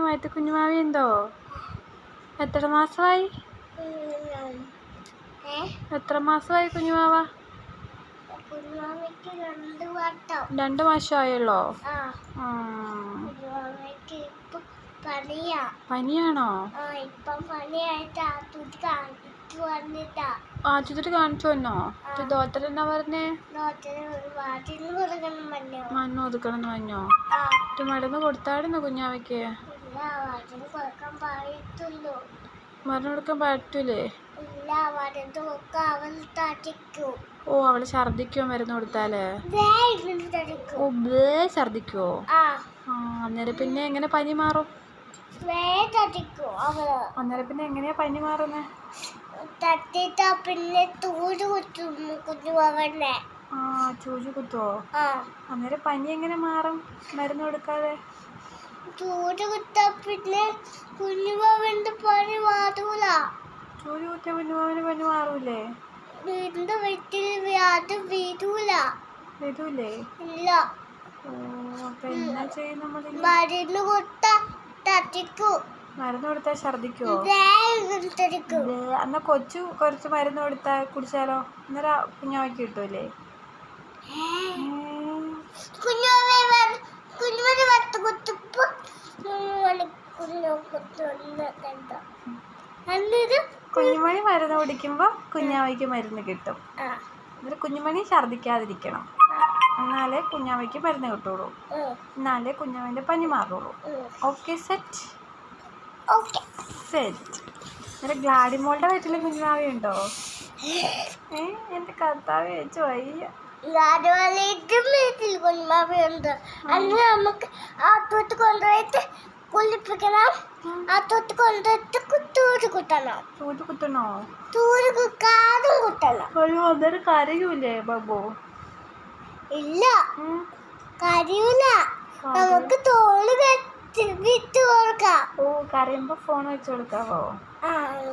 വയറ്റ് കുഞ്ഞുമാവിയുണ്ടോ? എത്ര മാസമായി? എത്ര മാസമായി കുഞ്ഞുമാവ? 2 മാസമായുള്ളോ? പനിയാണോ? ആശുപത്രി കാണിച്ചു വന്നോ? ഡോക്ടർ എന്നാ പറഞ്ഞേ? മരുന്ന് കൊടുക്കണം പറഞ്ഞോ? മരുന്ന് കൊടുത്തായിരുന്നോ കുഞ്ഞാവയ്ക്ക്? മരുന്ന് കൊടുക്കാൻ പറ്റൂലേ? ഓ, അവള് ഛർദിക്കുവോ മരുന്ന് കൊടുത്താല്? ഓ, ഛർദിക്കുവോ? അന്നേരം പിന്നെ എങ്ങനെ പനി മാറും? അന്നേരം പിന്നെ എങ്ങനെയാ പനി മാറുന്നേ? ചൂചു കുത്തുവോ? അന്നേരം പനി എങ്ങനെ മാറും മരുന്ന് കൊടുക്കാതെ? ചൂട് കുത്താ പിന്നെ കുഞ്ഞുമാവന്റെ പനി മാറൂല. ചൂട് കുത്തിയ കുഞ്ഞുമാവന് പനി മാറൂലേ? വീടിന്റെ വീട്ടിൽ അത് വരൂലേ? ഇല്ല. എന്നാ ചെയ്യും നമ്മള്? മരുന്ന് കൊടുത്താ തട്ടിക്കൂ. മരുന്ന് കൊടുത്താൽ ഛർദിക്കുവോ? എന്നാ കൊച്ചു കുറച്ച് മരുന്ന് കൊടുത്താ കുടിച്ചാലോ? അന്നേരം കുഞ്ഞാവയ്ക്ക് കിട്ടൂലേ? കുഞ്ഞുമണി മരുന്ന് കുടിക്കുമ്പോ കുഞ്ഞാവയ്ക്ക് മരുന്ന് കിട്ടും. എന്നിട്ട് കുഞ്ഞുമണി ഛർദിക്കാതിരിക്കണം. എന്നാലേ കുഞ്ഞാവയ്ക്ക് മരുന്ന് കിട്ടുള്ളൂ. എന്നാലേ കുഞ്ഞാവന്റെ പനി മാറുള്ളൂ. Okay, set. എന്നിട്ട് ഗ്ലാഡിമോളുടെ വീട്ടില് കുഞ്ഞുമാവയുണ്ടോ? എന്റെ കർത്താവേ, വെച്ച് വയ്യ. വീട്ടിൽ കുഞ്ഞുമാവയുണ്ട്. അന്ന് നമുക്ക് ആത്തോട്ട് കൊണ്ടുപോയിട്ട് കുളിപ്പിക്കണം. ആത്തോട്ട് കൊണ്ടുപോയിട്ട് തൂര് കുത്തണം. തൂര് കുത്താതും കുത്തണം. അന്നേരം കരയൂലേ ബബു? ഇല്ല, കരയൂല. നമുക്ക് തോള് വിട്ട് കൊടുക്കാം. ഓ, കരയുമ്പോ ഫോൺ വെച്ച് കൊടുക്കാവോ?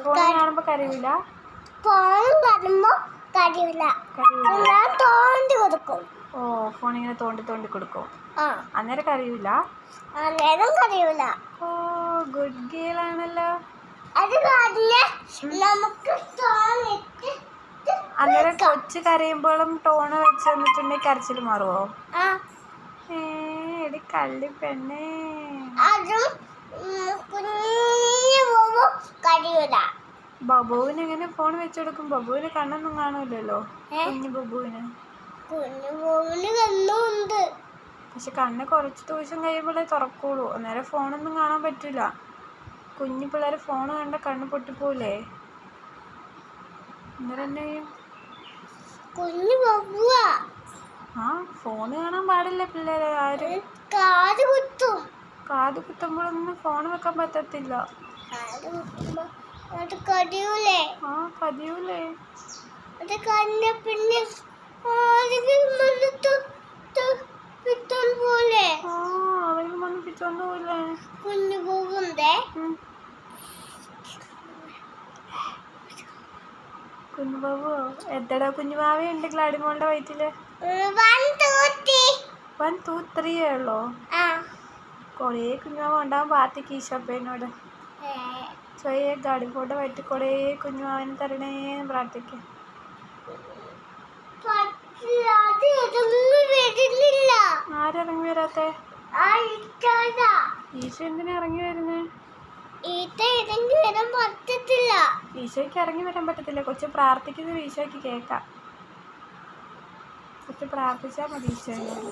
ഫോൺ കാണുമ്പോ കരയൂല? ഫോൺ കാണുമ്പോ കരയൂല. തോണ്ടി കൊടുക്കും. ഓ, ഫോൺ ഇങ്ങനെ തോണ്ടി കൊടുക്കും. അന്നേരം കരയൂല? അന്നേരം കരയൂല. ഓ, ഗുഡ് ഗേൾ ആണല്ലോ. അത് കഴിഞ്ഞ് നമുക്ക് അന്നേരം കൊച്ചു കരയുമ്പോഴും ടോണ് വെച്ച് തന്നിട്ടുണ്ടെങ്കിൽ കരച്ചിൽ മാറുവോ? എടി കള്ളി പെണ്ണേ. അതും കരയൂല. ബബുവിന് എങ്ങനെ ഫോൺ വെച്ച് കൊടുക്കും? ബബുവിന് കണ്ണൊന്നും കാണൂലല്ലോ. കുഞ്ഞു ബബുവിന് കണ്ണുണ്ട്. പക്ഷെ കണ്ണ് കുറച്ച് ദിവസം കഴിയുമ്പോഴേ തുറക്കുള്ളൂ. അന്നേരം ഫോണൊന്നും കാണാൻ പറ്റൂല. കുഞ്ഞു പിള്ളേർ ഫോൺ കണ്ട കണ്ണ് പൊട്ടിപ്പോലേ? അന്നേരം എന്നാ ചെയ്യും? കുഞ്ഞു ബബുവാ. ഫോണ് കാണാൻ പാടില്ല പിള്ളേരെ ആരും. കാത് കുത്തുമ്പോഴൊന്നും ഫോൺ വെക്കാൻ പറ്റത്തില്ല. കരയൂലേ? കരയൂലേ? അത് കഴിഞ്ഞ പിന്നെ ആരെങ്കിലും വന്ന് പിടിച്ചോണ്ട് പോയില്ലേ? കുഞ്ഞു പോകുന്നേ. കുഞ്ഞുബാബു, എത്രടാ കുഞ്ഞുമാവയുണ്ട് ഗ്ലാഡിമോളുടെ വയറ്റില്? 1 2 3 ഉള്ളോ? കൊറേ കുഞ്ഞുമാവ ഉണ്ടാവാൻ പ്രാർത്ഥിക്ക് ഈശോപ്പേനോട്. ഗ്ലാഡിമോളുടെ വയറ്റിൽ കൊറേ കുഞ്ഞുമാവന് തരണേന്ന് പ്രാർത്ഥിക്കും. ആരിറങ്ങി വരാത്തെ? ഈശോ എന്തിനാ ഇറങ്ങി വരുന്നേ? ഈശോയ്ക്ക് ഇറങ്ങി വരാൻ പറ്റത്തില്ല. കൊച്ചു പ്രാർത്ഥിക്കുന്നത് ഈശോയ്ക്ക് കേൾക്കാം. കൊച്ചു പ്രാർത്ഥിച്ചാൽ മതി ഈശോയോട്.